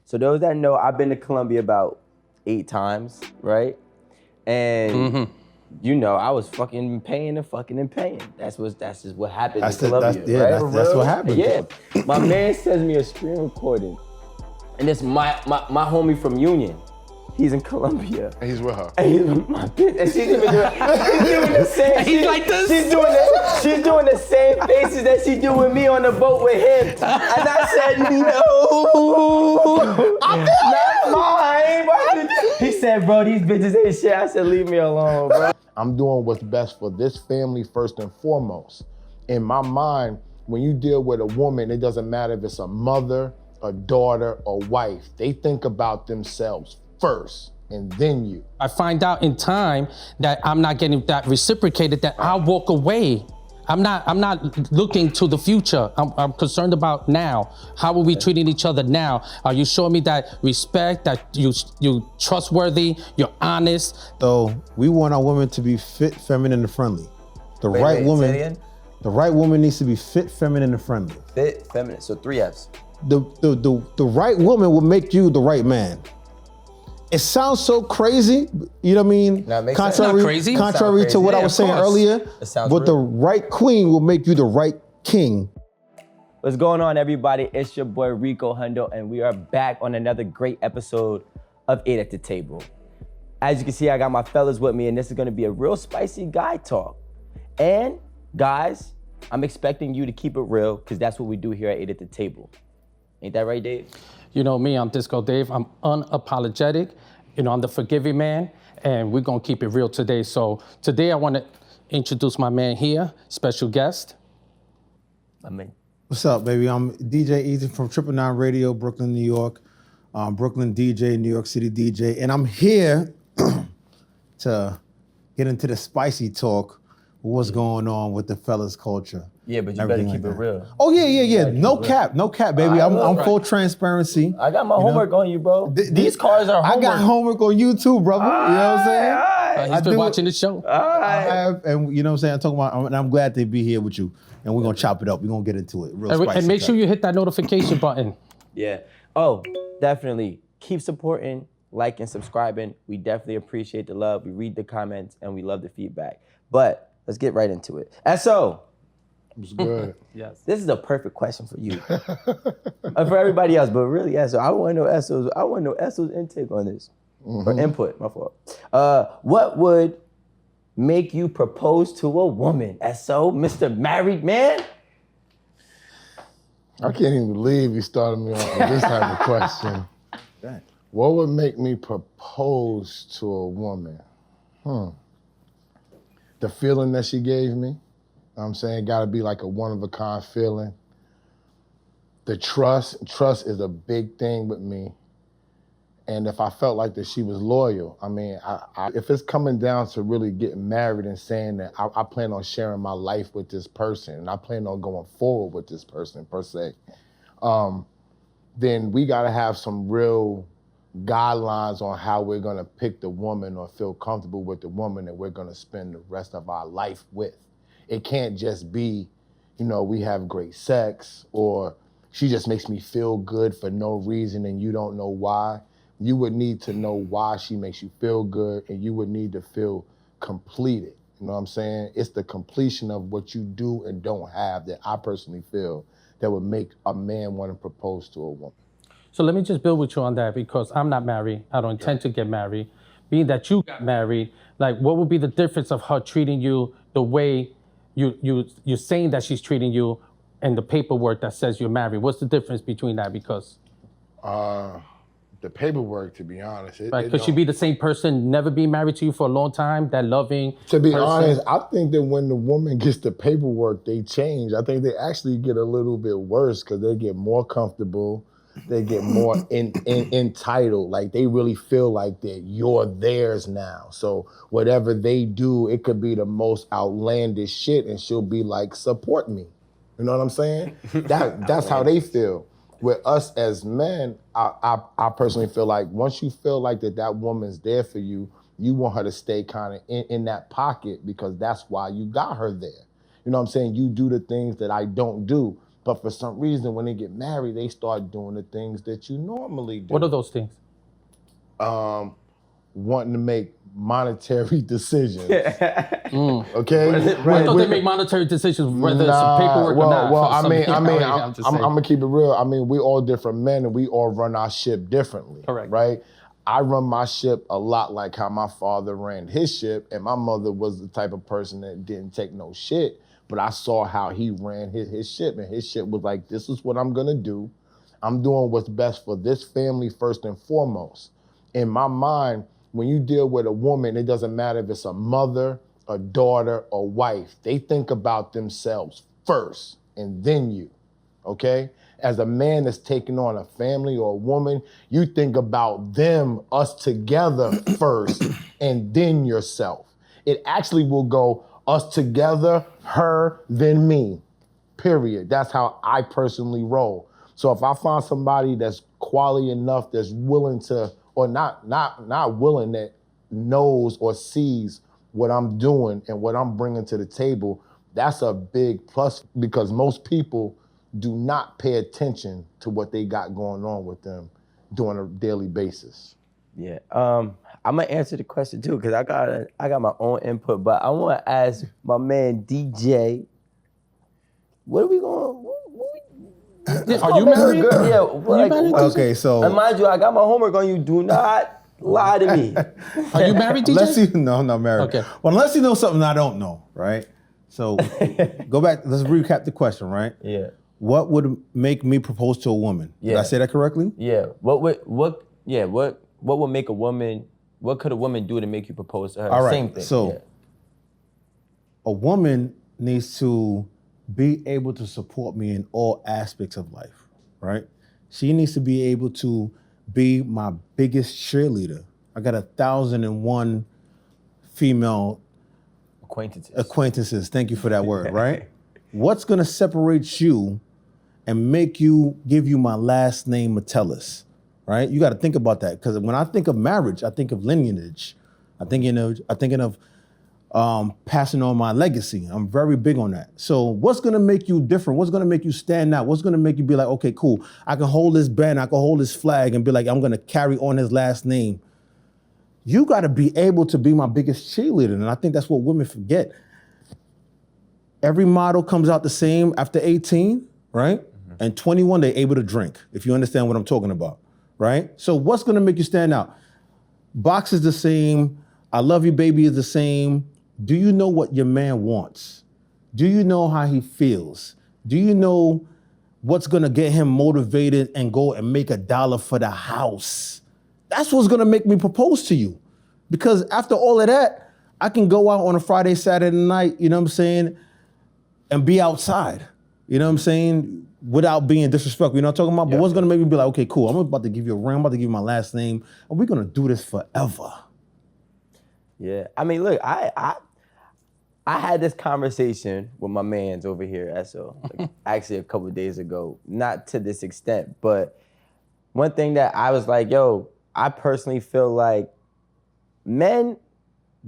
So those that know, I've been to Colombia about 8 times, right? And you know, I was fucking paying and fucking and paying. That's just what happens in Colombia, right? That's what happens. Yeah. My man sends me a screen recording, and it's my homie from Union. He's in Colombia. And he's with her. And he's with my bitch. And she's even doing the same. He's like this. She's doing the same faces that she do with me on the boat with him. And I said, no, not mine. He said, bro, these bitches ain't shit. I said, leave me alone, bro. I'm doing what's best for this family first and foremost. In my mind, when you deal with a woman, it doesn't matter if it's a mother, a daughter, or wife. They think about themselves first, and then you. I find out in time that I'm not getting that reciprocated, that I'll walk away. I'm not looking to the future. I'm concerned about now. How are we treating each other now? Are you showing me that respect, that you trustworthy, you're honest? So we want our women to be fit, feminine, and friendly. The right woman needs to be fit, feminine, and friendly. Fit, feminine, so 3 Fs. The right woman will make you the right man. It sounds so crazy, you know what I mean? No, it makes sense. Not crazy. Contrary to what I was saying earlier, It sounds but real. the right queen will make you the right king. What's going on, everybody? It's your boy Rico Hundo, and we are back on another great episode of 8 at the Table. As you can see, I got my fellas with me, and this is gonna be a real spicy guy talk. And guys, I'm expecting you to keep it real, because that's what we do here at 8 at the Table. Ain't that right, Dave? You know me, I'm Disco Dave. I'm unapologetic. You know, I'm the forgiving man, and we're gonna keep it real today. So today I wanna introduce my man here, special guest. What's up, baby? I'm DJ Ethan from 999 Radio, Brooklyn, New York. Brooklyn DJ, New York City DJ. And I'm here to get into the spicy talk, what's going on with the fellas culture. Yeah, but you better keep it real. Oh, yeah. No cap, baby. I'm full transparency. I got my homework on you, bro. These cars are homework. I got homework on you too, brother. You know what I'm saying? He's been watching the show. I have, and you know what I'm saying? I'm talking about, and I'm glad to be here with you. And we're gonna chop it up. We're gonna get into it real spicy. And make sure you hit that notification button. Yeah. Oh, definitely. Keep supporting, liking, subscribing. We definitely appreciate the love. We read the comments and we love the feedback. But let's get right into it. SO. It's good. Yes. This is a perfect question for you. For everybody else, but really, SO. I want to know SO's intake on this. Or input, my fault. What would make you propose to a woman? SO, Mr. Married Man? I can't even believe you started me on this type of question. What would make me propose to a woman? The feeling that she gave me. I'm saying, gotta be like a one-of-a-kind feeling. The trust is a big thing with me. And if I felt like that she was loyal, I mean, if it's coming down to really getting married and saying that I plan on sharing my life with this person and I plan on going forward with this person per se, then we gotta have some real guidelines on how we're gonna pick the woman or feel comfortable with the woman that we're gonna spend the rest of our life with. It can't just be, you know, we have great sex or she just makes me feel good for no reason and you don't know why. You would need to know why she makes you feel good and you would need to feel completed. You know what I'm saying? It's the completion of what you do and don't have that I personally feel that would make a man want to propose to a woman. So let me just build with you on that because I'm not married. I don't intend to get married. Being that you got married, like what would be the difference of her treating you the way you're saying that she's treating you and the paperwork that says you're married? What's the difference between that? Because the paperwork, to be honest. Right, could she be the same person, never be married to you for a long time, that loving To be person? honest, I think that when the woman gets the paperwork, they change. I think they actually get a little bit worse because they get more comfortable. They get more entitled. Like they really feel like that you're theirs now. So whatever they do, it could be the most outlandish shit and she'll be like, support me. You know what I'm saying? That's how they feel. With us as men, I personally feel like once you feel like that woman's there for you, you want her to stay kind of in that pocket because that's why you got her there. You know what I'm saying? You do the things that I don't do, But for some reason, when they get married, they start doing the things that you normally do. What are those things? Wanting to make monetary decisions. Okay? I thought they make monetary decisions, whether it's some paperwork or not. I'm gonna keep it real. I mean, we all different men and we all run our ship differently. Correct. Right? I run my ship a lot like how my father ran his ship, and my mother was the type of person that didn't take no shit, but I saw how he ran his ship, and his ship was like, this is what I'm gonna do. I'm doing what's best for this family first and foremost. In my mind, when you deal with a woman, it doesn't matter if it's a mother, a daughter, a wife. They think about themselves first and then you, okay? As a man that's taking on a family or a woman, you think about them, us together first and then yourself. It actually will go us together, her, then me, period. That's how I personally roll. So if I find somebody that's quality enough, that's willing to, or not willing, that knows or sees what I'm doing and what I'm bringing to the table, that's a big plus, because most people do not pay attention to what they got going on with them on a daily basis. Yeah, I'm gonna answer the question too, because I got my own input, but I want to ask my man DJ, what are we going? Are you married? Yeah. Okay, so and mind you, I got my homework on you. Do not lie to me. Are you married, DJ? Unless you, no, I'm not married. Okay. Well, unless you know something I don't know, right? So go back. Let's recap the question, right? Yeah. What would make me propose to a woman? Did I say that correctly? Yeah. What would make a woman? What could a woman do to make you propose to her? All right. Same thing. So a woman needs to be able to support me in all aspects of life, right? She needs to be able to be my biggest cheerleader. I got 1,001 female acquaintances. Thank you for that word, right? What's gonna separate you and make you give you my last name, Metellus, right? You got to think about that, because when I think of marriage, I think of lineage. I'm thinking of passing on my legacy. I'm very big on that. So what's gonna make you different? What's gonna make you stand out? What's gonna make you be like, okay, cool, I can hold this banner, I can hold this flag and be like, I'm gonna carry on his last name. You gotta be able to be my biggest cheerleader. And I think that's what women forget. Every model comes out the same after 18, right? Mm-hmm. And 21, they're able to drink, if you understand what I'm talking about, right? So what's gonna make you stand out? Box is the same, I love you, baby is the same. Do you know what your man wants? Do you know how he feels? Do you know what's gonna get him motivated and go and make $1 for the house? That's what's gonna make me propose to you. Because after all of that, I can go out on a Friday, Saturday night, you know what I'm saying, and be outside, you know what I'm saying, without being disrespectful, you know what I'm talking about? But what's gonna make me be like, okay, cool, I'm about to give you a ring, I'm about to give you my last name, and we're gonna do this forever. Yeah, I mean, look, I had this conversation with my mans over here, Esso, like, actually a couple of days ago. Not to this extent, but one thing that I was like, yo, I personally feel like men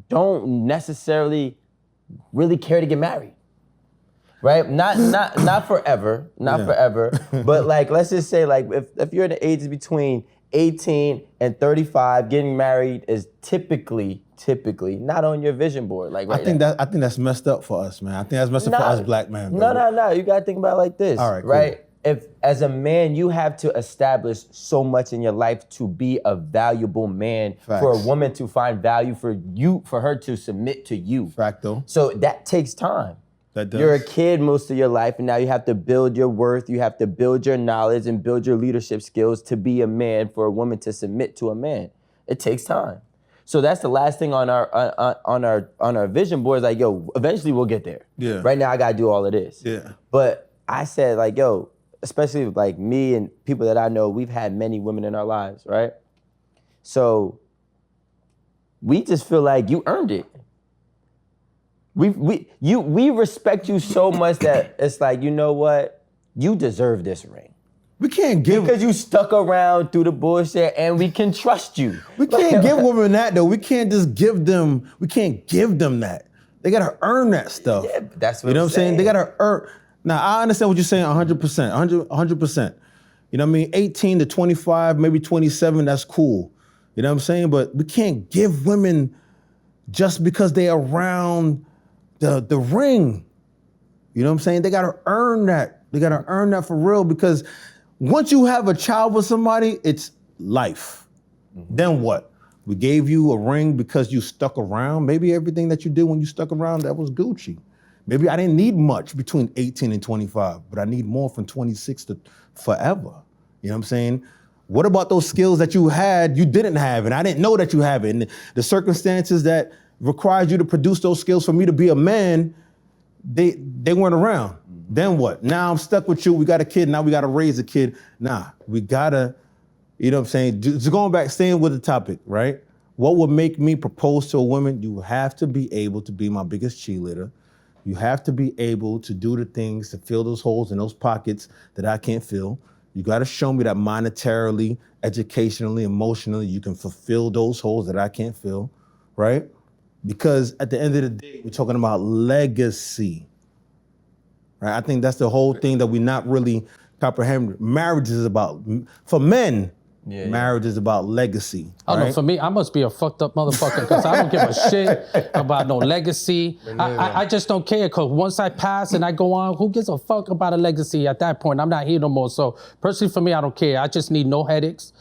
don't necessarily really care to get married, right? Not forever, forever, but like, let's just say, like, if you're in the ages between 18 and 35, getting married is typically not on your vision board. Like, right, I think that's messed up for us, man. I think that's messed up for us black men. No. You gotta think about it like this. All right, cool. Right? If as a man you have to establish so much in your life to be a valuable man, Facts. for a woman to find value for her to submit to you. Facto. So that takes time. That does. You're a kid most of your life, and now you have to build your worth, you have to build your knowledge and build your leadership skills to be a man, for a woman to submit to a man. It takes time. So that's the last thing on our vision board, is like, yo, eventually we'll get there. Yeah. Right now I gotta do all of this. Yeah. But I said, like, yo, especially like me and people that I know, we've had many women in our lives, right? So we just feel like you earned it. We respect you so much that it's like, you know what? You deserve this ring. We can't give, because you stuck around through the bullshit, and we can trust you. we can't give women that though. We can't just give them, we can't give them that. They gotta earn that stuff. Yeah, but that's what you know I'm what I'm saying? They gotta earn. Now, I understand what you're saying 100%, 100%. You know what I mean? 18 to 25, maybe 27, that's cool. You know what I'm saying? But we can't give women just because they're around the ring. You know what I'm saying? They gotta earn that. They gotta earn that for real, because once you have a child with somebody, it's life. Then what? We gave you a ring because you stuck around. Maybe everything that you did when you stuck around, that was Gucci. Maybe I didn't need much between 18 and 25, but I need more from 26 to forever. You know what I'm saying? What about those skills that you had, you didn't have, and I didn't know that you have it, and the circumstances that required you to produce those skills for me to be a man, they weren't around. Then what? Now I'm stuck with you, we got a kid, now we gotta raise a kid. Nah, we gotta, you know what I'm saying? Just going back, staying with the topic, right? What would make me propose to a woman? You have to be able to be my biggest cheerleader. You have to be able to do the things to fill those holes in those pockets that I can't fill. You gotta show me that monetarily, educationally, emotionally, you can fulfill those holes that I can't fill, right? Because at the end of the day, we're talking about legacy, right? I think that's the whole thing that we're not really comprehending. Marriage is about, for men, marriage is about legacy. Oh right? no, for me, I must be a fucked up motherfucker because I don't give a shit about no legacy. I just don't care, because once I pass and I go on, who gives a fuck about a legacy at that point? I'm not here no more. So personally for me, I don't care. I just need no headaches.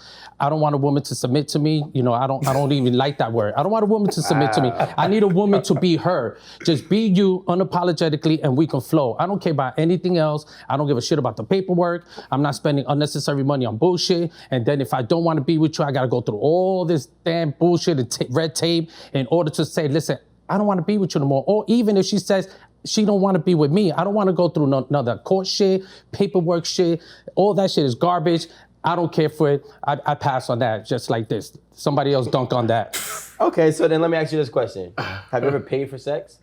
I don't want a woman to submit to me. You know, I don't even like that word. I don't want a woman to submit to me. I need a woman to be her. Just be you unapologetically and we can flow. I don't care about anything else. I don't give a shit about the paperwork. I'm not spending unnecessary money on bullshit. And then if I don't want to be with you, I got to go through all this damn bullshit and red tape in order to say, listen, I don't want to be with you no more. Or even if she says, she don't want to be with me, I don't want to go through another court shit, paperwork shit. All that shit is garbage. I don't care for it. I pass on that, just like this. Somebody else dunk on that. Okay, so then let me ask you this question. Have you ever paid for sex?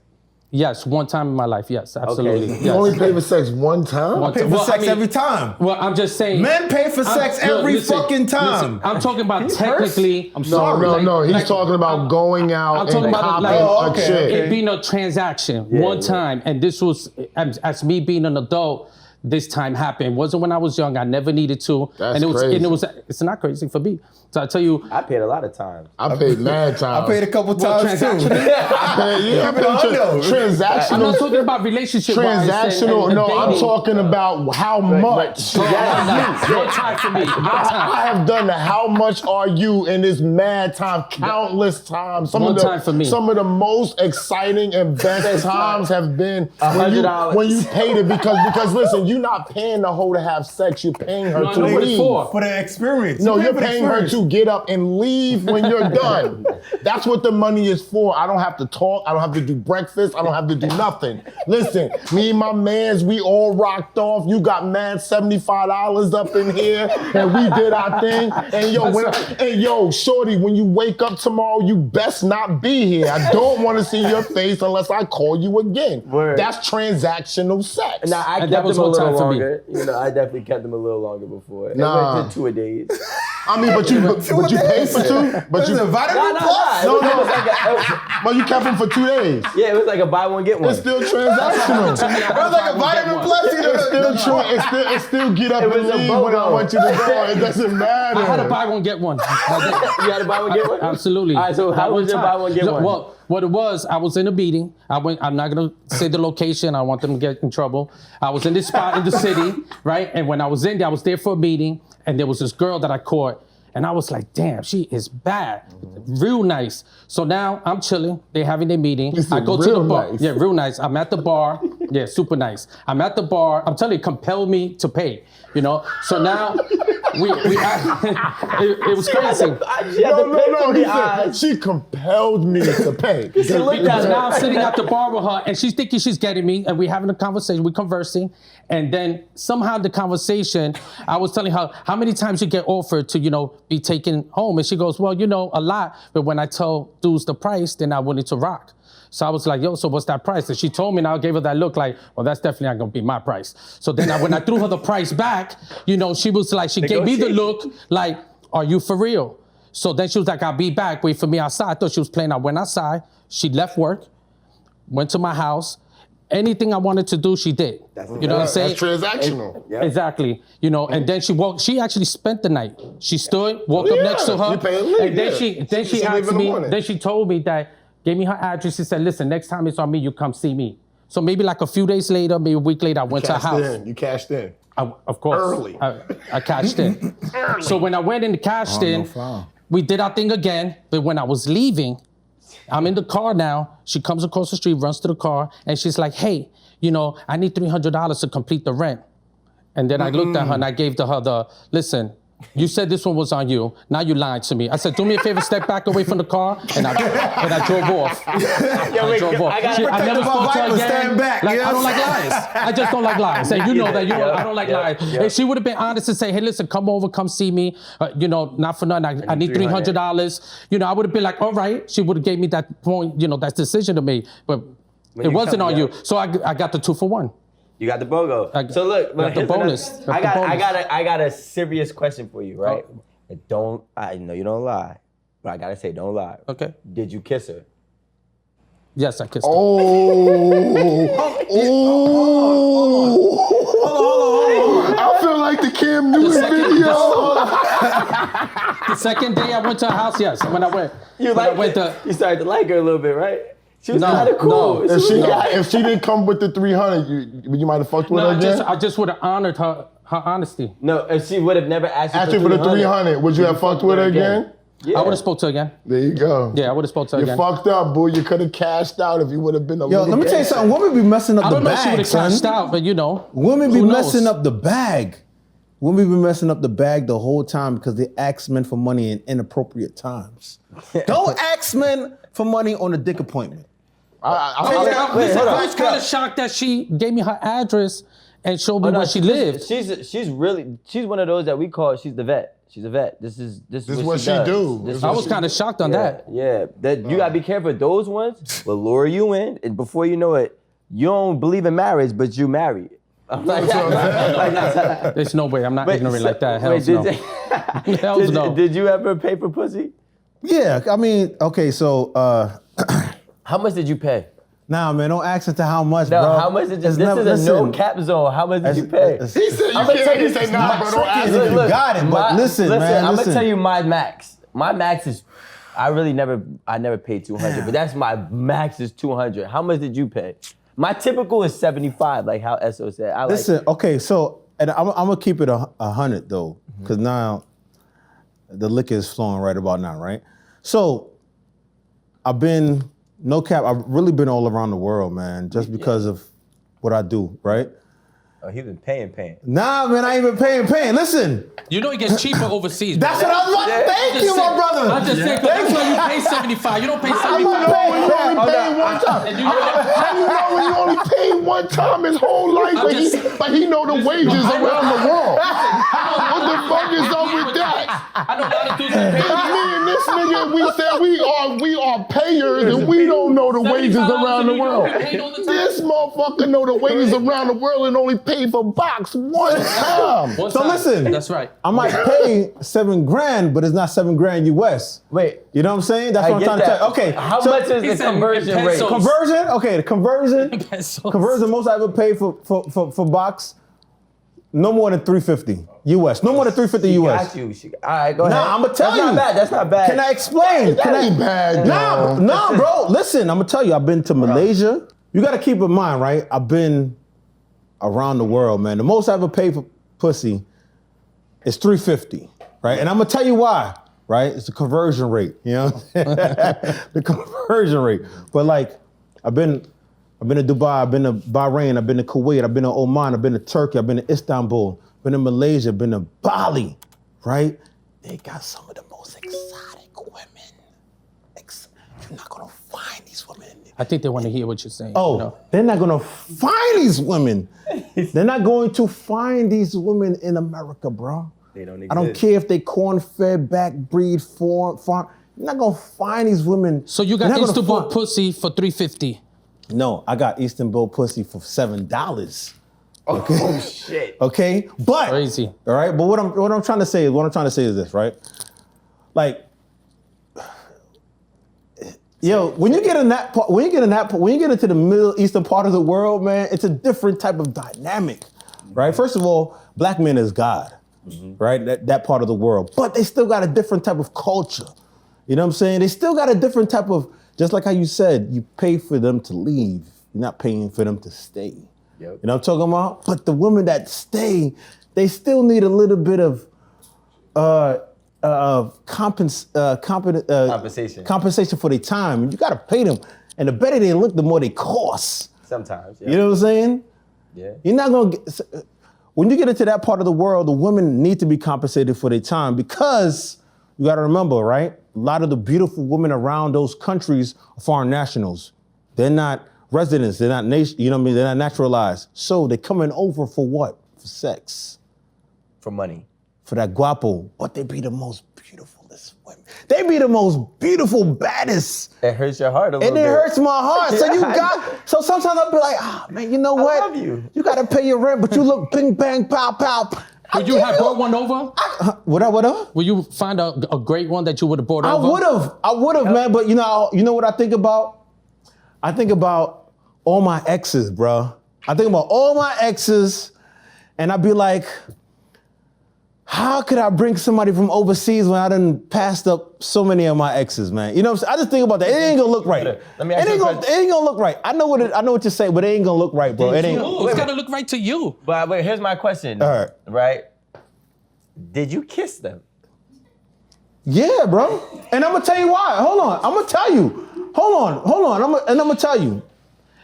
Yes, one time in my life, yes, absolutely. Okay. You Yes. only pay for sex one time? One Pay for Well, I sex mean- every time. Well, I'm just saying. Men pay for sex every fucking time. Listen, I'm talking about technically. I'm No, sorry. no, he's like- talking about I'm- going out I'm talking and about copping like, Oh, a okay, chick. okay. It being a transaction one time, and this was as me being an adult. This time happened. It wasn't when I was young. I never needed to. That's and it was, crazy. And it was. It's not crazy for me. So I tell you, I paid a lot of times. I paid mad times. I paid a couple times too. Yeah, I paid I'm transactional. not talking about relationship. Transactional. No, I'm talking about how much. One time for me. One time. I have done the how much are you in this mad time, countless times. One time for me. Some of the most exciting and best times have been $100. when you paid it because listen, you're not paying the hoe to have sex, you're paying her No, I to know what it's leave. for. For the experience. No, You you're pay for the paying her experience. to get up and leave when you're done. That's what the money is for. I don't have to talk. I don't have to do breakfast. I don't have to do nothing. Listen, me and my mans, we all rocked off. You got mad $75 up in here, and we did our thing. And yo, shorty, when you wake up tomorrow, you best not be here. I don't want to see your face unless I call you again. Word. That's transactional sex. Now I And kept that was them a one time little for me. longer. You know, I definitely kept them a little longer before. It Nah. went to 2 a days. I mean, but you paid for two? But you, Listen, vitamin Nah, plus. It was, No, it was like but you kept them for 2 days. yeah, it was like a buy one get one. It's still transactional. It was like a vitamin plus. You know, It still get up It and was a leave when I BOGO. want you to go. It doesn't matter. I had to buy one get one. You had to buy one get one. Absolutely. All right, so how That was your time. buy one get one? Well, what it was, I was in a meeting. I'm not gonna say the location. I want them to get in trouble. I was in this spot in the city, right? And when I was in there, I was there for a meeting, and there was this girl that I caught, and I was like, damn, she is bad, real nice. So now I'm chilling. They're having their meeting. You said I go to the real bar. nice. Yeah, real nice. I'm at the bar. Yeah, super nice. I'm at the bar. I'm telling you, compel me to pay. You know. So now it was crazy. She had to pay No, for he the said, eyes. she compelled me to pay. looked at Because her. now I'm sitting at the bar with her, and she's thinking she's getting me, and we're having a conversation, we're conversing, and then somehow the conversation, I was telling her how many times you get offered to, be taken home, and she goes, well, a lot, but when I tell dudes the price, they're not willing to rock. So I was like, yo, so what's that price? And she told me, and I gave her that look like, well, that's definitely not gonna be my price. So then when I threw her the price back, she was like, she gave me the look like, are you for real? So then she was like, I'll be back, wait for me outside. I thought she was playing. I went outside, she left work, went to my house, anything I wanted to do, she did. You know what I'm saying? That's transactional. Exactly. You know, and then she actually spent the night. She stood, woke up next to her, You pay a link, and then yeah. she She asked leave in the me, morning. then she told me that, gave me her address. She said, listen, next time it's on me, you come see me. So maybe like a few days later, maybe a week later, I went to her house. You cashed in. Of course. Early. I cashed in. So when I went and cashed in, foul. we did our thing again. But when I was leaving, I'm in the car now. She comes across the street, runs to the car, and she's like, hey, you know, I need $300 to complete the rent. And then I looked at her and I gave to her the, listen, you said this one was on you. Now you lied to me. I said, do me a favor, step back away from the car. And I drove off. I drove off. I never spoke to her again. Stand back, Like, yes. I don't like lies. I just don't like lies. And you know that. I don't like lies. If she would have been honest and say, hey, listen, come over, come see me. You know, not for nothing. I need $300. You know, I would have been like, all right. She would have gave me that point, you know, that decision to me. But it wasn't on you. So I got the 2-for-1. You got the BOGO. So look, got the here's bonus. another- I Got the got a serious question for you, right? I know you don't lie, but I gotta say, don't lie. Okay. Did you kiss her? Yes, I kissed her. I feel like the Cam Newton video. The second day I went to her house, yes. When I went, You started to like her a little bit, right? She was kind of cool. no. If she didn't come with the 300, you might have fucked with her again. I just would have honored her honesty. No, if she would have never asked you After for the 300, would you have fucked with her again? Yeah. I would have spoke to her again. There you go. Yeah, I would have spoke to her You again. fucked up, boo. You could have cashed out if you would have been a Yo, little let me tell you bit. something. Women be messing up I the don't know if she would bag, have cashed son. out, but you know. Women be who knows? messing up the bag. Women be messing up the bag the whole time because they ask men for money in inappropriate times. Ask men for money on a dick appointment. I was kind of shocked that she gave me her address and showed me where she lived. She's one of those that we call, she's the vet. She's a vet. This is what she do. This is I what was she kind of shocked on that. Yeah, that you gotta be careful. Those ones will lure you in, and before you know it, you don't believe in marriage, but you married. There's no way. I'm not ignorant like that. Hells no. Hells no. Did you ever pay for pussy? Yeah, I mean, okay, so How much did you pay? nah, man, don't ask it to how much, No, bro. how much did you? It's This never- is a no listen, cap zone. How much did you pay? it's- He said you can't. He said, nah, bro, don't ask tricky. me. You got it, but listen, man, I'm listen. gonna tell you my max. My max is, I never paid 200, but that's my max is 200. How much did you pay? My typical is 75, like how Esso said. I Listen, okay, so and I'm gonna keep it 100 though, because now the liquor is flowing right about now, right? So I've been, no cap, I've really been all around the world, man, just because of what I do, right? Oh, he been paying. Nah, man, I ain't even paying. Listen, You know it gets cheaper overseas. that's what I was about to thank you, my brother. I just said, that's why you pay 75. You don't pay 75. Only paid one time. How you know when you only paid one time his whole life, but he know the wages around the world? What the fuck is up with that? I know a lot of dudes that pay Me and this nigga, we said we are payers and we don't know the wages around the world. This motherfucker know the wages around the world and only paid for box one time. So listen, That's right. I might pay $7,000, but it's not $7,000 US. Wait, You know what I'm saying? That's what I'm get trying to that. tell you. Okay, How so- much is He the said conversion in rate? pesos. Conversion? Okay, the conversion. Pesos. Conversion most I ever paid for box, no more than $350 US. No more than $350 US. Got you. All right, go ahead. Nah, I'm gonna tell you. That's not bad. Can I explain? That ain't bad, yo. Nah, bro. Listen, I'm gonna tell you. I've been to Malaysia. You gotta keep in mind, right? I've been around the world, man. The most I ever paid for pussy is $350, right? And I'm gonna tell you why, right? It's the conversion rate. You know, the conversion rate. But like, I've been to Dubai, I've been to Bahrain, I've been to Kuwait, I've been to Oman, I've been to Turkey, I've been to Istanbul, been to Malaysia, been to Bali, right? They got some of the most exotic women. You're not gonna find these women. I think they want to hear what you're saying. Oh, you know? they're not gonna find these women. They're not going to find these women in America, bro. They don't I don't exist. care if they corn-fed, back breed, farm. You're not gonna find these women. So you You're got not gonna Istanbul find- pussy for $350. No, I got Istanbul pussy for $7. Oh shit. Okay, but Crazy. all right. But what I'm trying to say is this, right? Like, Yo, when you get in that part, when you get into the Middle Eastern part of the world, man, it's a different type of dynamic, right? First of all, black men is God, right? That part of the world, but they still got a different type of culture. You know what I'm saying? They still got a different type of, just like how you said, you pay for them to leave. You're not paying for them to stay. Yep. You know what I'm talking about? But the women that stay, they still need a little bit of compensation for their time. And you gotta pay them. And the better they look, the more they cost. Sometimes, yeah. You know what I'm saying? Yeah. You're not gonna get, when you get into that part of the world, the women need to be compensated for their time because you gotta remember, right? A lot of the beautiful women around those countries are foreign nationals. They're not residents, they're not nation, you know what I mean? They're not naturalized. So they're coming over for what? For sex. For money. For that guapo, but they be the most beautifulest women. They be the most beautiful, baddest. It hurts your heart a little bit. And it hurts my heart. So sometimes I'll be like, man, you know what? I love you. You gotta pay your rent, but you look bing, bang, pow, pow. Would you have brought one over? What? Will you find a great one that you would have brought over? I would have, man, but you know what I think about? I think about all my exes, bro. I think about all my exes, and I'd be like, how could I bring somebody from overseas when I done passed up so many of my exes, man? You know what I'm saying? I just think about that. It ain't gonna look right. Let me ask you a question. It ain't gonna look right. I know what you're saying, but it ain't gonna look right, bro. It's gotta look right to you. But wait, here's my question. All right. Right? Did you kiss them? Yeah, bro. And I'm gonna tell you why. Hold on. I'm gonna tell you. Hold on. I'm gonna tell you.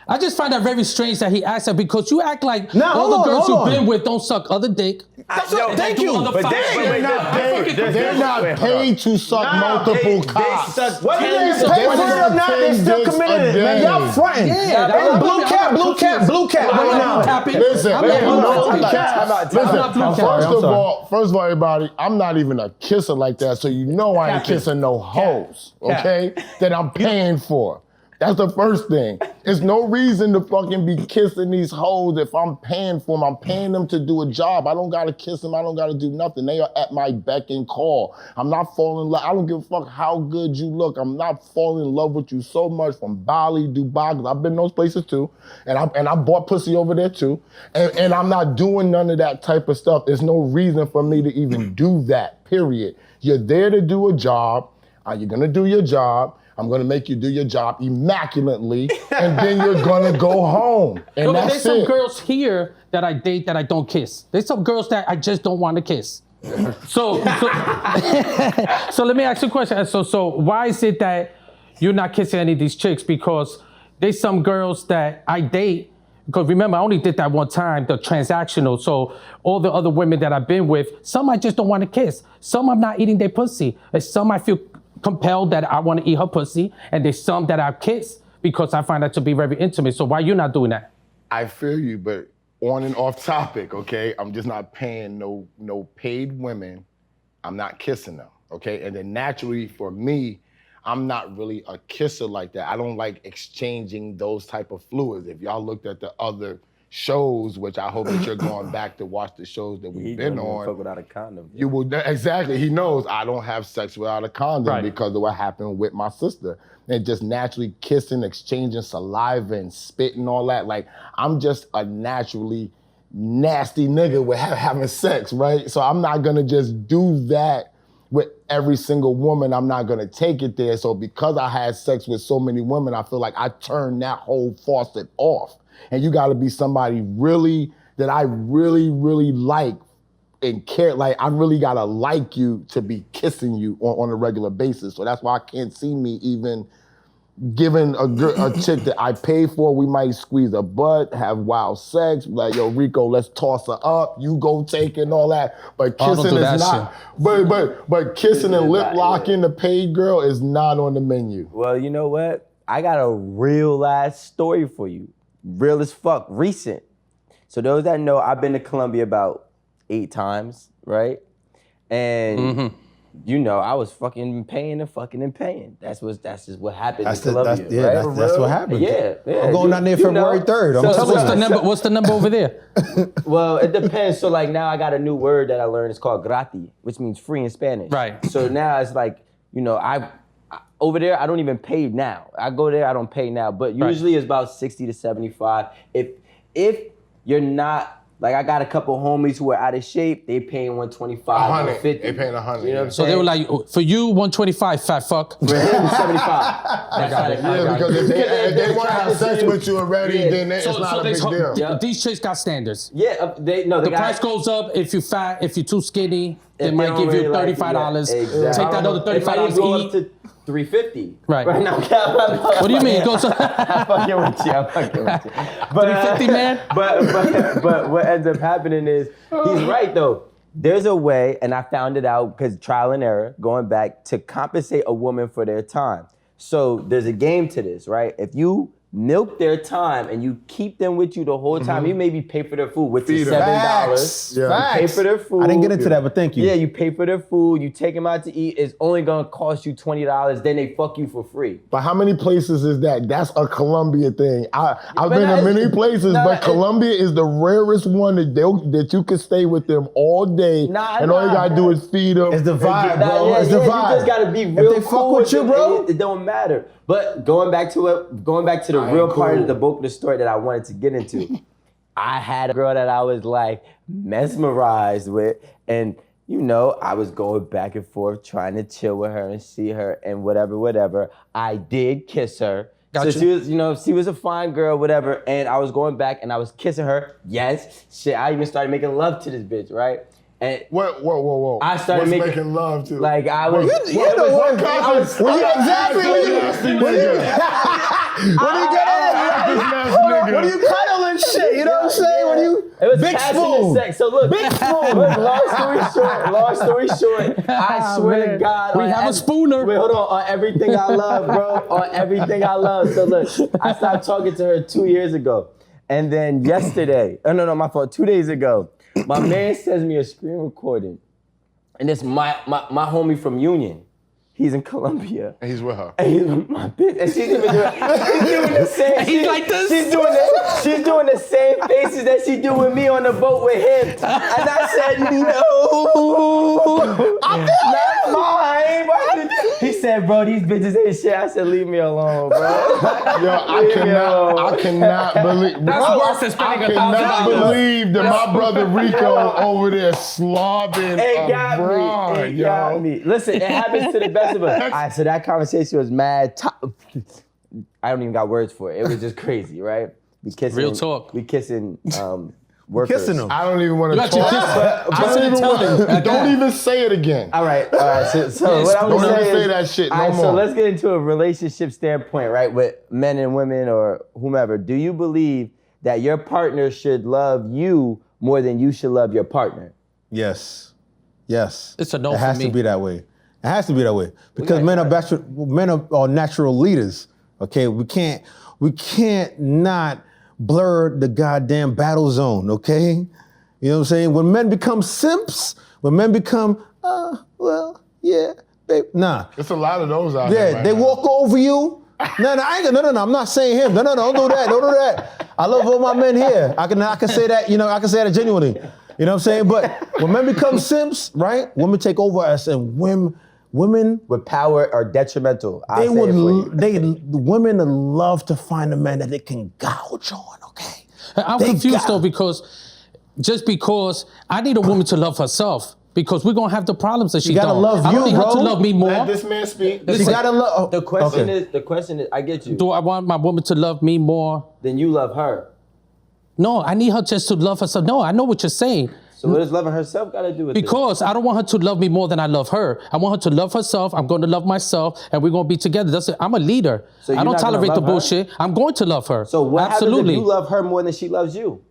I just find that very strange that he asked that because you act like Now, all the girls hold you've on. been with don't suck other dick. Thank you. But They're not paid to suck multiple cocks. Whether they pay for it or not, they still committed it, man. Y'all fronting. Yeah, Blue cap right now. Listen, first of all, everybody, I'm not even a kisser like that, so you know I ain't kissing no hoes, okay? That I'm paying for. That's the first thing. There's no reason to fucking be kissing these hoes if I'm paying for them. I'm paying them to do a job. I don't gotta kiss them. I don't gotta do nothing. They are at my beck and call. I'm not falling in love. I don't give a fuck how good you look. I'm not falling in love with you so much from Bali, Dubai, because I've been those places too. And I bought pussy over there too. And I'm not doing none of that type of stuff. There's no reason for me to even do that, period. You're there to do a job. You're gonna do your job. I'm gonna make you do your job immaculately, and then you're gonna go home. And There's that's some it. girls here that I date that I don't kiss. There's some girls that I just don't want to kiss. So let me ask you a question. So why is it that you're not kissing any of these chicks? Because there's some girls that I date, because remember, I only did that one time, the transactional. So all the other women that I've been with, some I just don't want to kiss. Some I'm not eating their pussy. And some I feel compelled that I want to eat her pussy. And there's some that I kiss because I find that to be very intimate. So why you not doing that? I feel you, but on and off topic, okay? I'm just not paying no paid women. I'm not kissing them, okay? And then naturally for me, I'm not really a kisser like that. I don't like exchanging those type of fluids. If y'all looked at the other shows, which I hope that you're going back to watch the shows that we've been on. Fuck without a condom. You will, exactly, he knows I don't have sex without a condom because of what happened with my sister. And just naturally kissing, exchanging saliva and spit and all that. Like, I'm just a naturally nasty nigga with having sex, right? So I'm not gonna just do that with every single woman. I'm not gonna take it there. So because I had sex with so many women, I feel like I turned that whole faucet off. And you gotta be somebody that I really, really like and care. Like, I really gotta like you to be kissing you on a regular basis. So that's why I can't see me even giving a chick that I pay for. We might squeeze a butt, have wild sex, like, yo, Rico, let's toss her up, you go take it and all that. But kissing is not, but kissing and lip locking the paid girl is not on the menu. Well, you know what? I got a real ass story for you. Real as fuck, recent. So those that know, I've been to Colombia about 8 times, right? And you know, I was fucking paying and fucking and paying. That's just what happened in Colombia, right? That's what happened. Yeah. I'm going down there February 3rd. I'm telling you. What's the number over there? Well, it depends. So like now I got a new word that I learned. It's called gratis, which means free in Spanish. Right. So now it's like, you know, I over there, I don't even pay now. I go there, I don't pay now. But usually it's about 60 to 75. If you're not, like I got a couple homies who are out of shape, they paying 125, 150. They paying 100. You know what I'm So saying? they were like, for you, 125, fat fuck. For him, 75. Yeah, because if they want to have sex with you already, then it's not a big deal. Yep. These chicks got standards. Yeah, The price goes up if you're fat, if you're too skinny, they if might don't give you really $35. Exactly. Take that other $35 go to up eat. to 350. Right. now. What do you mean? It goes up. I'm fucking with you. I'm fucking with you. But, 350, man? But what ends up happening is, he's right though. There's a way, and I found it out because trial and error, going back, to compensate a woman for their time. So there's a game to this, right? If you milk their time and you keep them with you the whole time, you maybe pay for their food, which is $7. Facts. You pay for their food. I didn't get into that, but thank you. Yeah, you pay for their food, you take them out to eat, it's only gonna cost you $20, then they fuck you for free. But how many places is that? That's a Colombia thing. I've been nah, to many places, but Colombia is the rarest one that you can stay with them all day, and all you gotta do is feed them. It's the vibe, bro. It's the vibe. You just gotta be real If they fuck cool with you, them, bro, it don't matter. But going back to the real part of the book, the story that I wanted to get into. I had a girl that I was like mesmerized with, and you know, I was going back and forth trying to chill with her and see her and whatever. I did kiss her. Gotcha. So she was, she was a fine girl, whatever, and I was going back and I was kissing her. Yes, shit, I even started making love to this bitch, right? And Whoa. I started What's making love to? like I was. Exactly. When you cuddle and shit, you know what I'm saying? When you It was big passionate spoon. sex. So look, big spoon. Look, long story short, I swear to God, We have a spooner. Wait, hold on everything I love, bro. On everything I love. So look, I stopped talking to her 2 years ago, and then yesterday, my fault. 2 days ago, my man sends me a screen recording, and it's my homie from Union. He's in Colombia. And he's with her. And he's with my bitch. And she's even doing the same. He's like this? She's doing the same faces that she do with me on the boat with him. And I said, no, I'm not mine. He said, bro, these bitches ain't shit. I said, leave me alone, bro. Yo, I cannot believe. That's worse than spending $1,000. I cannot believe that my brother Rico over there slobbing It got abroad, me. It got me. Listen, it happens to the best of us. All right, so that conversation was mad. I don't even got words for it. It was just crazy, right? We kissing. Real talk. We kissing workers. Kissing them. I don't even want to You talk. got Don't even say it again. All right. So what I'm Don't saying ever say is, that shit no all right, more. So let's get into a relationship standpoint, right? With men and women or whomever. Do you believe that your partner should love you more than you should love your partner? Yes. It's a no It has for me. to be that way. It has to be that way because men are natural leaders. Okay, we can't not blur the goddamn battle zone. Okay, you know what I'm saying? When men become simps, when men become, babe, nah. It's a lot of those out there. Yeah, right they now. walk over you. No, I'm not saying him. No, don't do that. I love all my men here. I can say that, I can say that genuinely. You know what I'm saying? But when men become simps, right? Women take over us, and women With power are detrimental. women love to find a man that they can gouge on, okay? I'm They confused got- though because I need a woman to love herself because we're gonna have the problems that she gotta don't. love I don't you, need her bro. to love me more. Let this man speak. She gotta love. The question is, I get you. Do I want my woman to love me more? Then you love her. No, I need her just to love herself. No, I know what you're saying. So what does loving herself got to do with Because I don't want her to love me more than I love her. I want her to love herself. I'm going to love myself, and we're going to be together. That's it. I'm a leader. So I you're don't not gonna tolerate the love her? bullshit. I'm going to love her. So what Absolutely. happens if you love her more than she loves you?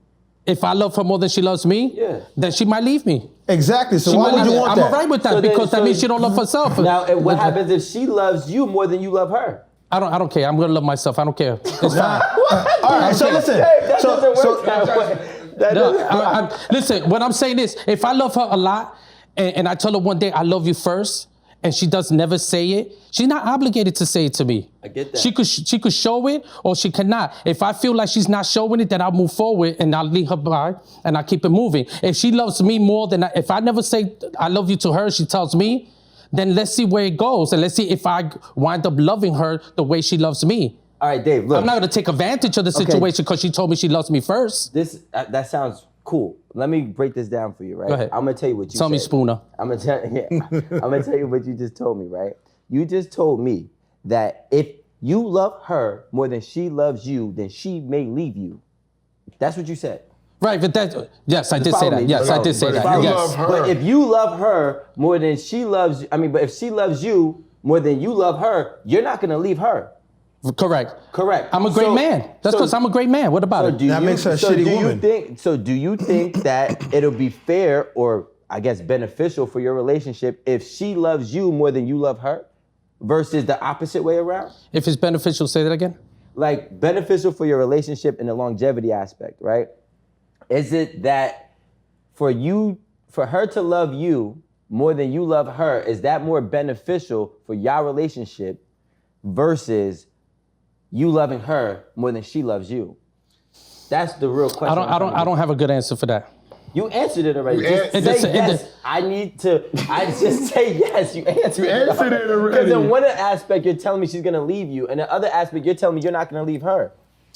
If I love her more than she loves me, then she might leave me. Exactly. So She why might would leave you me. want I'm that? all right with that So then- because that so- means she don't love herself. Now, what happens if she loves you more than you love her? I don't care. I'm gonna love myself. I don't care. It's fine. All right. So listen. That So doesn't work that way. That No, doesn't- listen, what I'm saying is, if I love her a lot, and I tell her one day I love you first, and she does never say it, she's not obligated to say it to me. I get that. She could show it or she cannot. If I feel like she's not showing it, then I'll move forward and I'll leave her by and I'll keep it moving. If she loves me more than if I never say I love you to her, she tells me, then let's see where it goes. And let's see if I wind up loving her the way she loves me. All right, Dave, look. I'm not going to take advantage of the situation because she told me she loves me first. That sounds cool. Let me break this down for you, right? Go ahead. I'm gonna tell you what you Tell me, said. Spooner. I'm gonna tell you what you just told me, right? You just told me that if you love her more than she loves you, then she may leave you. That's what you said. Right, but yes, I did say follow that. me. Yes, I did say that. you Yes. love her- But if you love her more than she loves, but if she loves you more than you love her, you're not gonna leave her. Correct. Correct. I'm a great man. That's because I'm a great man. What about it? That makes her a shitty woman. Do you think that it'll be fair or I guess beneficial for your relationship if she loves you more than you love her versus the opposite way around? If it's beneficial, say that again. Like beneficial for your relationship in the longevity aspect, right? Is it that for her to love you more than you love her, is that more beneficial for your relationship versus you loving her more than she loves you? That's the real question. I don't have a good answer for that. You answered it already. You Just say yes. I just say yes. You answered it. answered it already. Because in one aspect, you're telling me she's gonna leave you, and the other aspect, you're telling me you're not gonna leave her.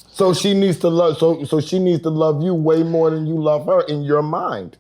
So she needs to love. So she needs to love you way more than you love her in your mind.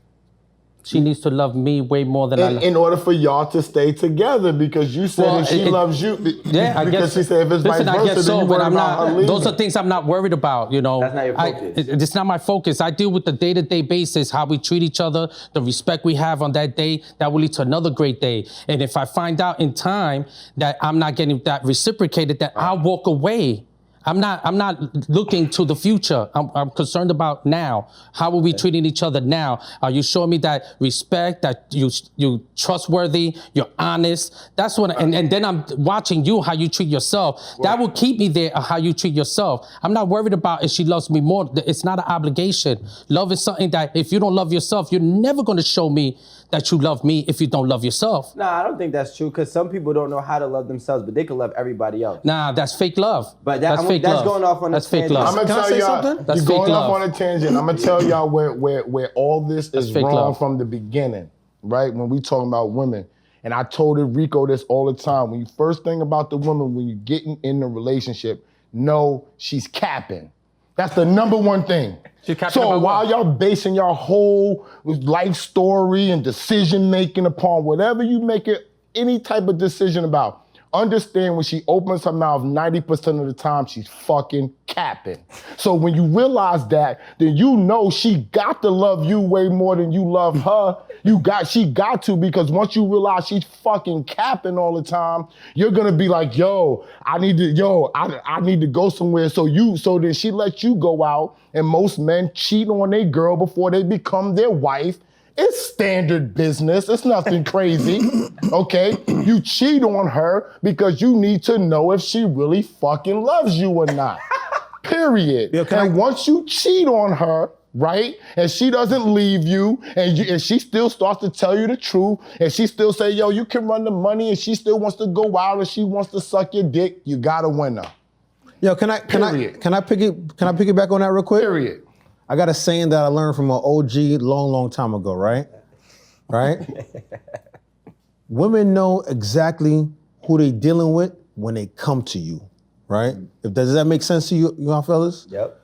She needs to love me way more than I love. In order for y'all to stay together, because you said if she loves you, Yeah, I guess. because she said if it's Listen, vice I versa, guess so, then you but worry I'm about her not. leaving. Those are things I'm not worried about. You know, That's not your focus. It's not my focus. I deal with the day-to-day basis, how we treat each other, the respect we have on that day. That will lead to another great day. And if I find out in time that I'm not getting that reciprocated, then I'll walk away. I'm not looking to the future. I'm concerned about now. How are we treating each other now? Are you showing me that respect, that you trustworthy, you're honest? That's what, and then I'm watching you, how you treat yourself. That will keep me there, how you treat yourself. I'm not worried about if she loves me more. It's not an obligation. Love is something that if you don't love yourself, you're never going to show me that you love me if you don't love yourself. Nah, I don't think that's true because some people don't know how to love themselves, but they can love everybody else. Nah, that's fake love. But that's fake that's love. going off on That's a fake tangent. love. I'm gonna Can I tell say y'all, something? That's you're fake going love. off on a tangent. I'm gonna tell y'all where all this is fake wrong love. from the beginning, right? When we talking about women, and I told Rico this all the time. When you first think about the woman, when you get in the relationship, know she's capping. That's the number one thing. She's capping So about while what? y'all basing your whole life story and decision making upon whatever you make it, any type of decision about, understand when she opens her mouth, 90% of the time she's fucking capping. So when you realize that, then you know she got to love you way more than you love her. She got to, because once you realize she's fucking capping all the time, you're gonna be like, I need to go somewhere. So then she lets you go out, and most men cheat on their girl before they become their wife. It's standard business. It's nothing crazy, okay? You cheat on her because you need to know if she really fucking loves you or not, period. Yeah, once you cheat on her, right, and she doesn't leave you, and she still starts to tell you the truth, and she still say, you can run the money, and she still wants to go out, and she wants to suck your dick, you got a winner. Yo, can I piggyback on that real quick? Period. I got a saying that I learned from an OG long time ago, right? Right? Women know exactly who they dealing with when they come to you, right? Does that make sense to you fellas? Yep.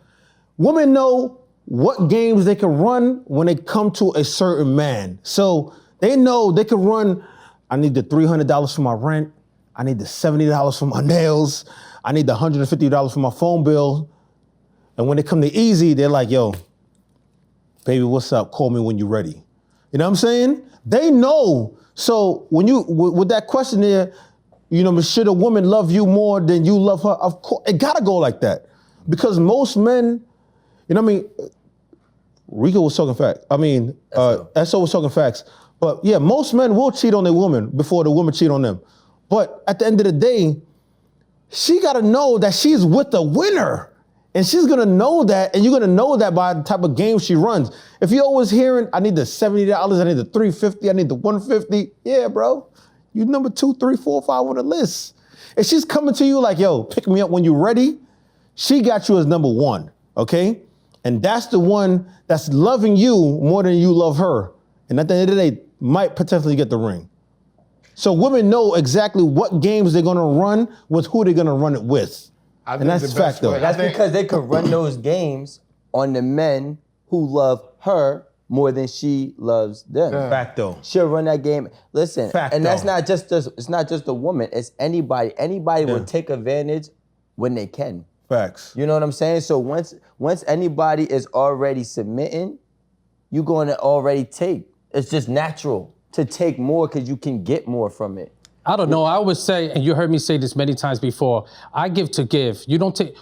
Women know what games they can run when they come to a certain man. So they know they can run, I need the $300 for my rent, I need the $70 for my nails, I need the $150 for my phone bill. And when they come to easy, they're like, yo, baby, what's up? Call me when you're ready. You know what I'm saying? They know. So when with that question there, should a woman love you more than you love her? Of course, it gotta go like that. Because most men, Rico was talking facts. SO was talking facts. But yeah, most men will cheat on their woman before the woman cheat on them. But at the end of the day, she gotta know that she's with a winner. And she's gonna know that, and you're gonna know that by the type of game she runs. If you're always hearing, I need the $70, I need the $350, I need the $150, yeah, bro. You number 2, 3, 4, 5 on the list. If she's coming to you like, yo, pick me up when you're ready, she got you as number 1, okay? And that's the one that's loving you more than you love her. And at the end of the day, might potentially get the ring. So women know exactly what games they're gonna run with who they're gonna run it with. I And think that's the best fact though. way- That's because they could run those games on the men who love her more than she loves them. Fact though. She'll run that game. Listen, Fact, and that's though. it's not just a woman. It's anybody. Anybody will take advantage when they can. Facts. You know what I'm saying? So once anybody is already submitting, you're going to already take. It's just natural to take more because you can get more from it. I don't know. I always say, and you heard me say this many times before, I give to give. You don't take,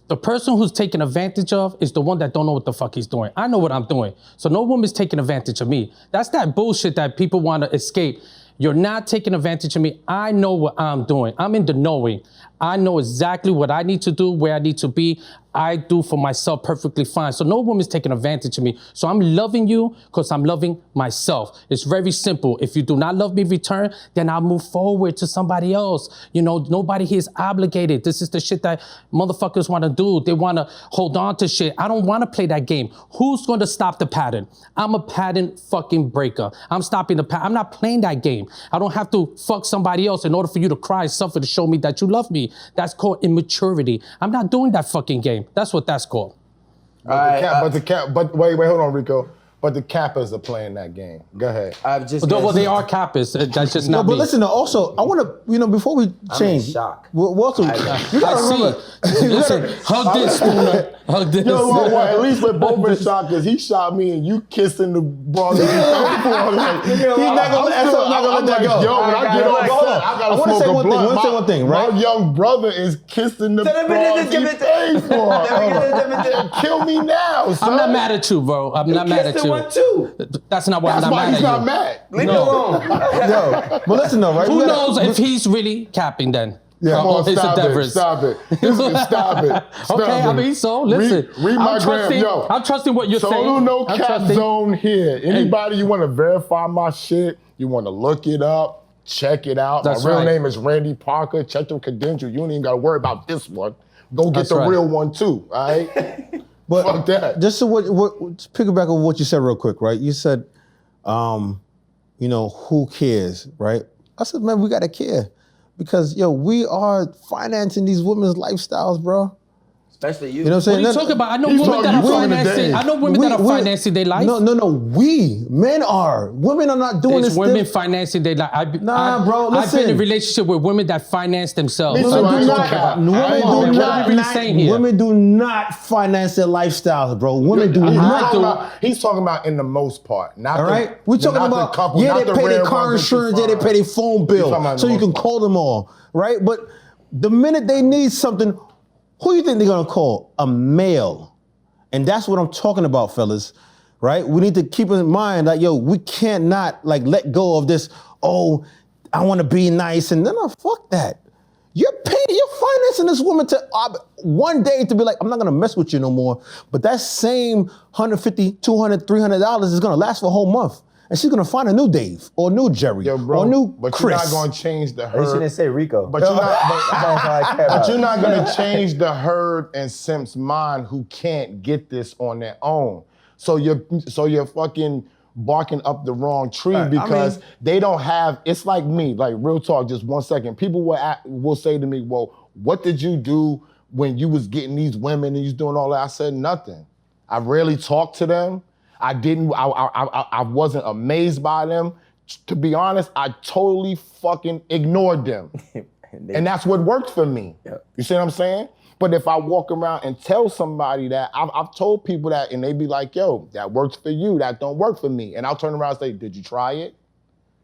the person who's taken advantage of is the one that don't know what the fuck he's doing. I know what I'm doing. So no woman's taking advantage of me. That's that bullshit that people want to escape. You're not taking advantage of me. I know what I'm doing. I'm in the knowing. I know exactly what I need to do, where I need to be. I do for myself perfectly fine. So no woman's taking advantage of me. So I'm loving you because I'm loving myself. It's very simple. If you do not love me in return, then I'll move forward to somebody else. You know, nobody here is obligated. This is the shit that motherfuckers want to do. They want to hold on to shit. I don't want to play that game. Who's going to stop the pattern? I'm a pattern fucking breaker. I'm stopping the pattern. I'm not playing that game. I don't have to fuck somebody else in order for you to cry and suffer to show me that you love me. That's called immaturity. I'm not doing that fucking game. That's what that's called. But wait, hold on, Rico. But the Kappas are playing that game. Go ahead. I've just Well, they are Kappas. That's just No, not but me. listen, also, I want to, before we change. shock. Well, also, you gotta remember. Listen, hug this, Spooner. Hug this. Yo, well, at least we're both in shock because he shot me and you kissing the brother. He's not gonna let that go. Yo, when I get off set, I gotta wanna smoke say a one thing, blunt. I wanna say one thing, right? My young brother is kissing the broad he paid for. Kill me now, son. I'm not mad at you, bro. I'm not mad at you. One too. That's not why I'm That's not why mad he's at not you. mad. Leave me alone. Yo, but listen though, right? Who We gotta- knows if he's really capping then? Yeah, come on, his stop endeavors. it. Stop it. Stop it. Stop Okay, it. I mean, so listen. Read my I'm gram, trusting, yo. I'm trusting what you're saying. So no I'm cap trusting. zone here. Anybody you want to verify my shit, you want to look it up, check it out. That's my real right. name is Randy Parker. Check the credentials. You don't even got to worry about this one. Go get That's the right. real one too, all right? But Fuck that. just to to piggyback on what you said real quick, right? You said, who cares, right? I said, man, we gotta care. Because, we are financing these women's lifestyles, bro. Especially you. You know what I'm saying? What are you talking about? I know He's women that are talking to financing. Dave. I know women that are financing their life. No, we. Men are. Women are not doing It's this. women financing their life. Bro, listen. I've been in a relationship with women that finance themselves. Me too. So I what ain't you gonna talking cap. about? I ain't Women gonna do cap. not, really saying here? women do not finance their lifestyles, bro. Women do not. He's talking about in the most part, not All right, we're talking not about the couple, yeah, not they the pay their rare car ones that you insurance, yeah, they find. pay their phone talking bill, about so the you can most call them all, right? But the minute they need something, who you think they're gonna call? A male, and that's what I'm talking about, fellas. Right? We need to keep in mind that we cannot let go of this. Oh, I want to be nice, and then fuck that. You're financing this woman to one day to be like, I'm not gonna mess with you no more. But that same $150, $200, $300 is gonna last for a whole month. And she's gonna find a new Dave or a new Jerry Yo, bro, or a new but Chris. you're not gonna change the They shouldn't herd. say Rico. But you're not. But you're not gonna. gonna change the herd and Simp's mind who can't get this on their own. So you're fucking barking up the wrong tree because they don't have. It's like me. Like real talk. Just 1 second. People will say to me, "Well, what did you do when you was getting these women and you was doing all that?" I said nothing. I rarely talked to them. I didn't. I wasn't amazed by them. To be honest, I totally fucking ignored them, and that's what worked for me. Yep. You see what I'm saying? But if I walk around and tell somebody that, I've told people that, and they be like, "Yo, that works for you. That don't work for me." And I'll turn around and say, "Did you try it?"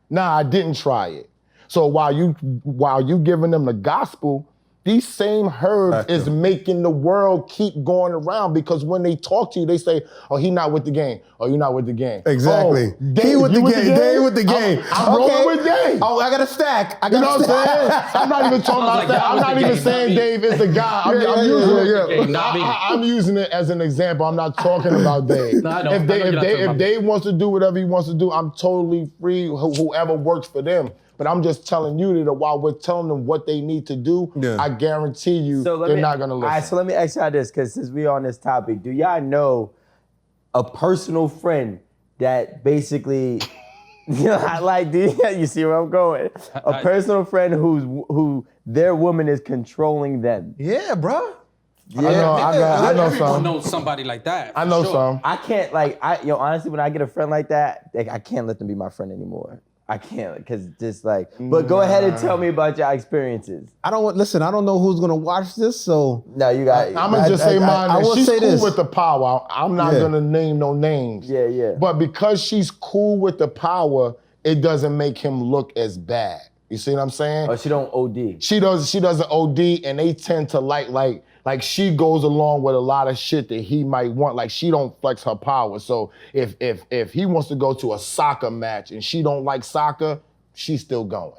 Nah, I didn't try it. So while you giving them the gospel, these same herbs is making the world keep going around because when they talk to you, they say, "Oh, he not with the game. Oh, you not with the game." Exactly. Oh, Dave, with the game. Dave with the game. I'm rolling with Dave. Oh, I got a stack. You know what I'm saying? I'm not even talking about that. I'm not even saying Dave is the guy. I'm using it as an example. I'm not talking about Dave. No, I know. If Dave wants to do whatever he wants to do, I'm totally free. Whoever works for them. But I'm just telling you that while we're telling them what they need to do, I guarantee you they're not gonna listen. All right, so let me ask y'all this, because since we on this topic, do y'all know a personal friend that basically Like, you see where I'm going? A personal friend who their woman is controlling them. Yeah, bro. I know Everyone some. knows somebody like that. I know for sure. some. I can't honestly, when I get a friend like that, I can't let them be my friend anymore. I can't, because just like, but go ahead and tell me about your experiences. I don't know who's gonna watch this, so No, you got. I'm gonna just say mine. I will She's say cool this. with the power. I'm not gonna name no names. Yeah. But because she's cool with the power, it doesn't make him look as bad. You see what I'm saying? Oh, she don't OD. She doesn't OD, and they tend to like she goes along with a lot of shit that he might want. Like, she don't flex her power. So if he wants to go to a soccer match and she don't like soccer, she's still going.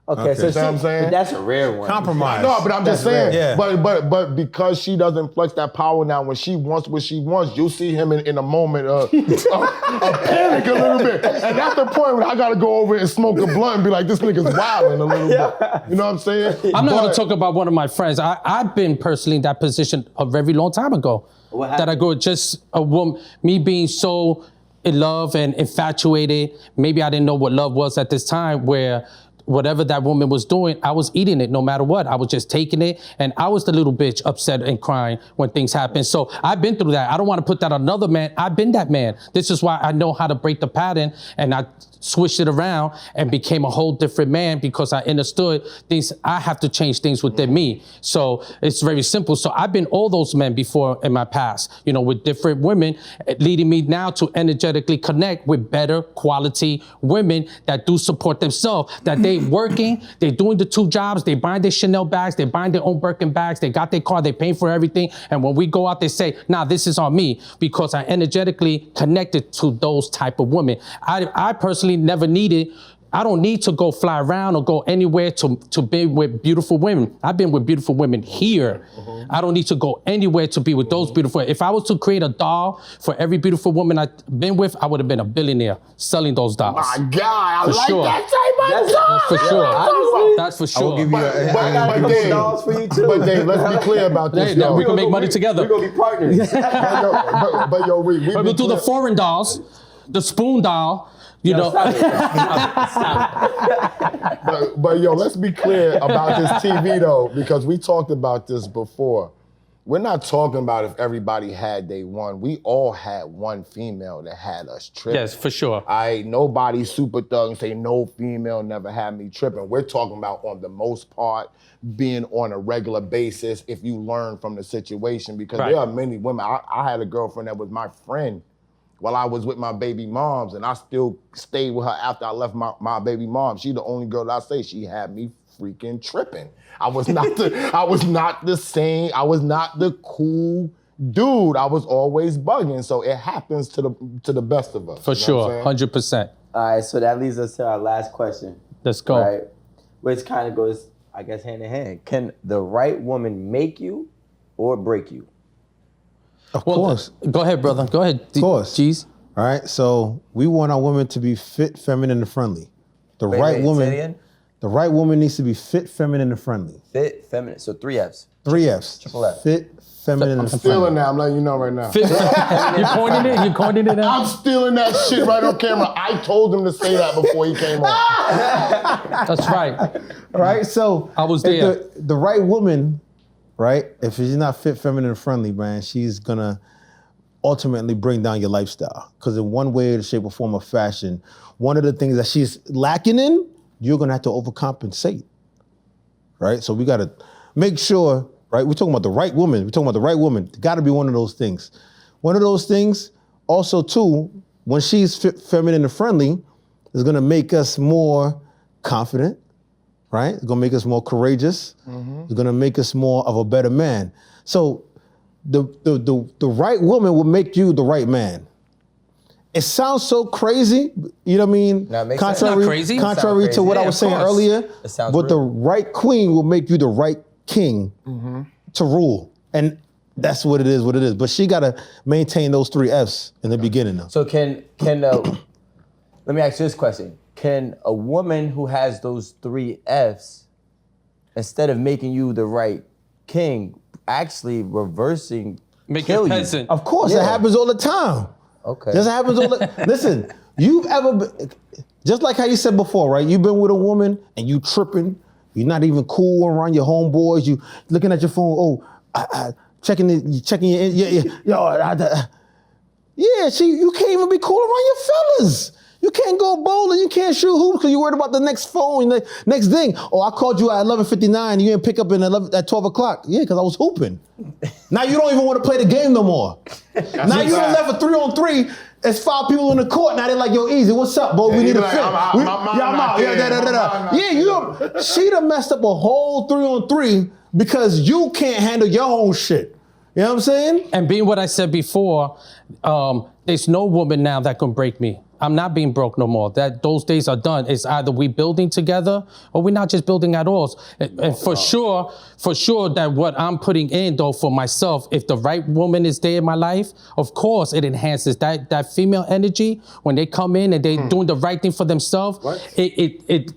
Okay, so See what I'm saying? but that's a rare one. compromise. No, but I'm just saying. Yeah. But because she doesn't flex that power now, when she wants what she wants, you'll see him in a moment of panic a little bit. And that's the point where I gotta go over and smoke a blunt and be like, this nigga's wilding a little bit. You know what I'm saying? I'm not going to talk about one of my friends. I've been personally in that position a very long time ago. What happened? That I go just a woman, me being so in love and infatuated. Maybe I didn't know what love was at this time, where whatever that woman was doing, I was eating it no matter what. I was just taking it, and I was the little bitch upset and crying when things happen. So I've been through that. I don't want to put that on another man. I've been that man. This is why I know how to break the pattern, and I switched it around and became a whole different man, because I understood things. I have to change things within me. So it's very simple. So I've been all those men before in my past, with different women, leading me now to energetically connect with better quality women that do support themselves, that they working, they're doing the 2 jobs, they buying their Chanel bags, they buying their own Birkin bags, they got their car, they paying for everything. And when we go out, they say, nah, this is on me, because I energetically connected to those type of women. I personally never needed, I don't need to go fly around or go anywhere to be with beautiful women. I've been with beautiful women here. I don't need to go anywhere to be with those beautiful. If I was to create a doll for every beautiful woman I've been with, I would have been a billionaire selling those dolls. My God, I For like sure. that type of doll. For sure. Honestly, That's for sure. I will give you But dolls for you too. But Dave, let's be clear about this, Hey, though. we can make money together. We're gonna be partners. But yo, we We'll do the foreign dolls, the spoon doll, Stop it. But yo, let's be clear about this TV though, because we talked about this before. We're not talking about if everybody had day one. We all had one female that had us tripping. Yes, for sure. Nobody super thug and say no female never had me tripping. We're talking about, on the most part, being on a regular basis if you learn from the situation, because Right. there are many women. I had a girlfriend that was my friend while I was with my baby moms, and I still stayed with her after I left my baby mom. She the only girl that I say she had me freaking tripping. I was not the same. I was not the cool dude. I was always bugging. So it happens to the best of us. For You know what sure, I'm saying? 100%. All right, so that leads us to our last question. Let's go. Right, which kind of goes, I guess, hand in hand. Can the right woman make you or break you? Of course. Go ahead, brother. Go ahead. Of course. Jeez. All right. So we want our women to be fit, feminine, and friendly. The right Say woman. it again. The right woman needs to be fit, feminine, and friendly. Fit, feminine. So 3 Fs. 3 Fs. Triple F. Fit, feminine, and Stealing friendly. that. I'm letting you know right now. You pointed it? You pointed it out? I'm stealing that shit right on camera. I told him to say that before he came on. That's right. All right. So I was if there. The right woman, right? If she's not fit, feminine, and friendly, man, she's gonna ultimately bring down your lifestyle. Because in one way, shape, or form of fashion, one of the things that she's lacking in, you're gonna have to overcompensate. Right? So we gotta make sure, right? We're talking about the right woman. We're talking about the right woman. It's gotta be one of those things. One of those things, also too, when she's fit, feminine, and friendly, is gonna make us more confident, right? It's gonna make us more courageous. It's gonna make us more of a better man. So the right woman will make you the right man. It sounds so crazy, you know what I mean? No, it makes sense. Not crazy. Contrary It sounds to what crazy. I Yeah, was of saying course. earlier, It sounds but the real. right queen will make you the right king to rule. And that's what it is, But she gotta maintain those 3 Fs in the beginning though. So let me ask you this question. Can a woman who has those 3 Fs, instead of making you the right king, actually reversing, Make kill you you? peasant. Of course, Yeah. it happens all the time. Okay. This happens all the Listen, you've ever been, Just like how you said before, right? You've been with a woman and you tripping. You're not even cool around your homeboys. You looking at your phone. Oh, checking it. You checking your. Yeah, you can't even be cool around your fellas. You can't go bowling. You can't shoot hoops because you're worried about the next phone, the next thing. Oh, I called you at 11:59. You didn't pick up at 12 o'clock. Yeah, because I was hooping. Now you don't even want to play the game no more. Now you done left a 3-on-3. There's 5 people in the court. Now they're like, yo, easy. What's up, bro? We need a fit. I'm out. Yeah, she done messed up a whole 3-on-3 because you can't handle your own shit. You know what I'm saying? And being what I said before, there's no woman now that can break me. I'm not being broke no more. Those days are done. It's either we building together or we're not just building at all. And for sure that what I'm putting in though for myself, if the right woman is there in my life, of course it enhances that female energy when they come in and they doing the right thing for themselves. It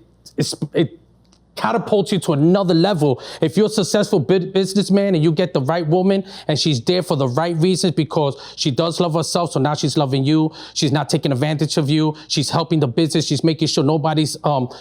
catapults you to another level. If you're a successful businessman and you get the right woman and she's there for the right reasons because she does love herself, so now she's loving you. She's not taking advantage of you. She's helping the business. She's making sure nobody's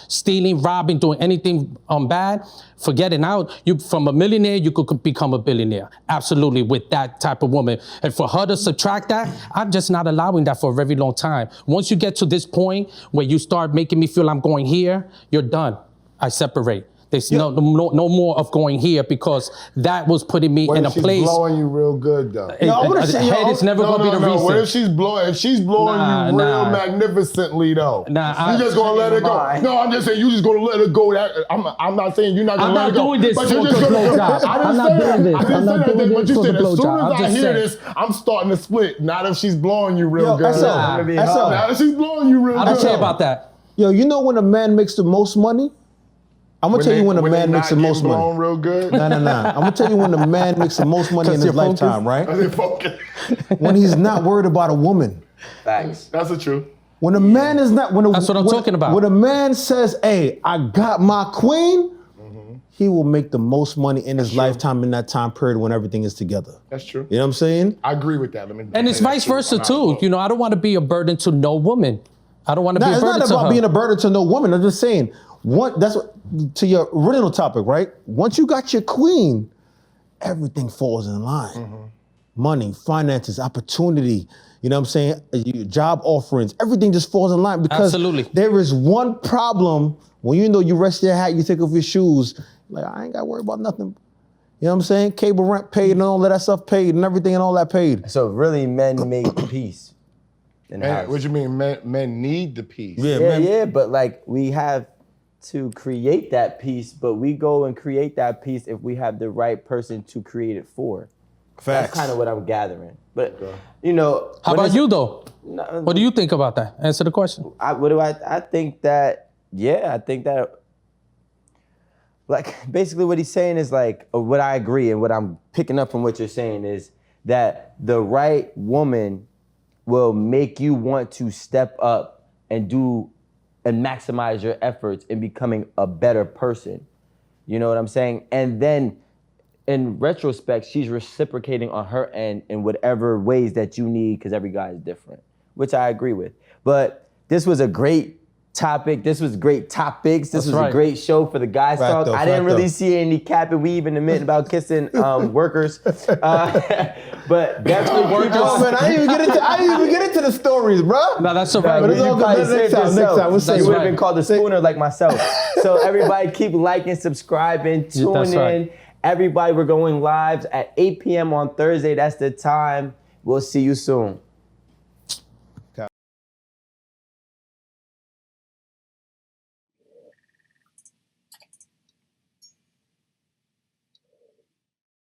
stealing, robbing, doing anything bad. Forget it out. You from a millionaire, you could become a billionaire. Absolutely, with that type of woman. And for her to subtract that, I'm just not allowing that for a very long time. Once you get to this point where you start making me feel I'm going here, you're done. I separate. There's no more of going here because that was putting me in a place. She's blowing you real good though. Head is never going to be the reason. What if she's blowing? If she's blowing you real magnificently though, you just gonna let it go. No, I'm just saying you just gonna let it go. I'm not saying you're not gonna let it go. I'm not doing this for the blowjob. I'm not doing this. I didn't say that. But you said as soon as I hear this, I'm starting to split. Not if she's blowing you real good. Not if she's blowing you real good. I don't care about that. Yo, you know when a man makes the most money? I'm gonna tell you when a man makes the most money. Real good? No. I'm gonna tell you when the man makes the most money in his lifetime, right? When he's not worried about a woman. Facts. That's the truth. When a man is not, that's what I'm talking about. When a man says, "Hey, I got my queen," he will make the most money in his lifetime in that time period when everything is together. That's true. You know what I'm saying? I agree with that. And it's vice versa too. You know, I don't want to be a burden to no woman. I don't want to be a burden to her. It's not about being a burden to no woman. I'm just saying. To your original topic, right? Once you got your queen, everything falls in line. Money, finances, opportunity, you know what I'm saying? Job offerings, everything just falls in line because there is one problem when you know you rest your hat, you take off your shoes, like I ain't got to worry about nothing. You know what I'm saying? Cable rent paid and all of that stuff paid and everything and all that paid. So really men make peace. What you mean? Men need the peace. Yeah, but like we have to create that peace, but we go and create that peace if we have the right person to create it for. Facts. That's kind of what I'm gathering. But you know, how about you though? What do you think about that? Answer the question. I think that like basically what he's saying is like what I agree and what I'm picking up from what you're saying is that the right woman will make you want to step up and do and maximize your efforts in becoming a better person. You know what I'm saying? And then in retrospect, she's reciprocating on her end in whatever ways that you need because every guy is different, which I agree with. But this was a great topic. This was great topics. This was a great show for the guys talk. I didn't really see any capping. We even admit about kissing workers. But definitely workers. Oh man, I didn't even get into the stories, bro. No, that's all right. But it's all good. Next time. You would have been called a spooner like myself. So everybody keep liking, subscribing, tuning in. Everybody, we're going live at 8 p.m. on Thursday. That's the time. We'll see you soon.